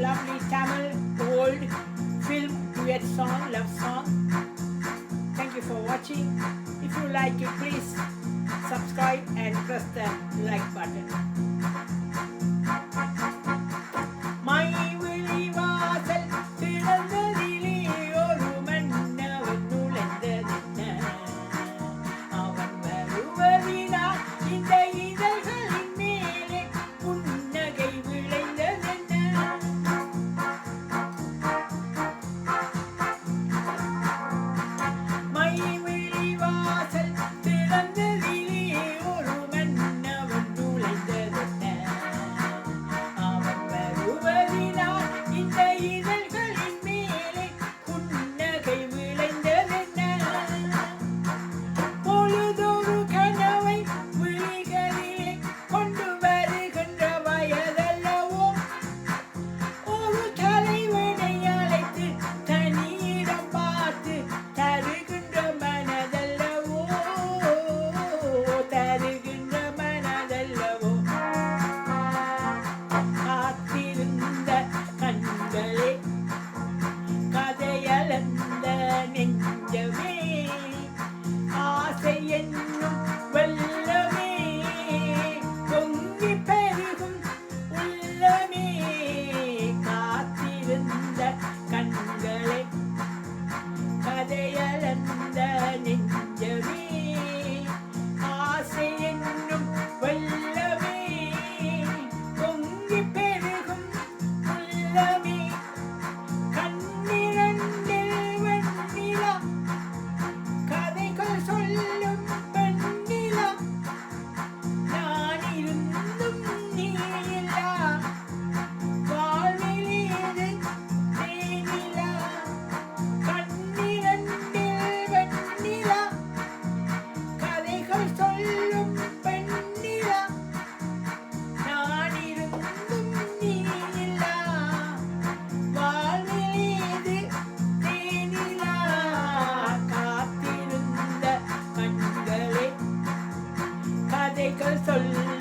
lovely Tamil old film duet song, love song. Thank you for watching. If you like it, please subscribe and press the like button. மைவிழிவாசல் திறந்ததிலே ஒரு மன்னவன் நுழைந்ததென்ன, அவன் வருவதினால் இந்த இதழ்களின் மேலே புன்னகை விளைந்ததென்ன. மைவிழிவாசல் திறந்ததிலே ஒரு மன்னவன் நுழைந்ததென்ன, அவன் வருவதினால் இந்த இதழ்களின் மேலே புன்னகை விளைந்ததென்ன. பொழுதொரு கனவை விழிகளிலே கொண்டு வருகின்ற வயதல்லவோ, ஒரு தலைவனை அழைத்து தனியிடம் பார்த்து தருகின்ற மனதல்லவோ, தருகின்ற மனதல்லவோ. காத்திருந்த கண்களே, கதையளந்த நெஞ்சமே, ஆசை என்னும் வெள்ளமே, பொங்கி பெருகும் உள்ளமே. காத்திருந்த கண்களே, கதையளந்த நெஞ்சமே, ஆசை என்னும் வெள்ளமே, பொங்கி பெருகும் உள்ளமே. கண்ணிரண்டில் வெண்ணிலா, கதைகள் சொல்லும் பெண்ணிலா, நான் இருந்தும் நீ இல்லா, வாழ்வில் இது தேனிலா. கண்ணிரண்டில் வெண்ணிலா, கதைகள் சொல்லும் பெண்ணிலா, நான் இருந்தும் நீ இல்லா, வாழ்வில் இது தேனிலா. காத்திருந்த கண்களே, கதைகள் சொல்லும்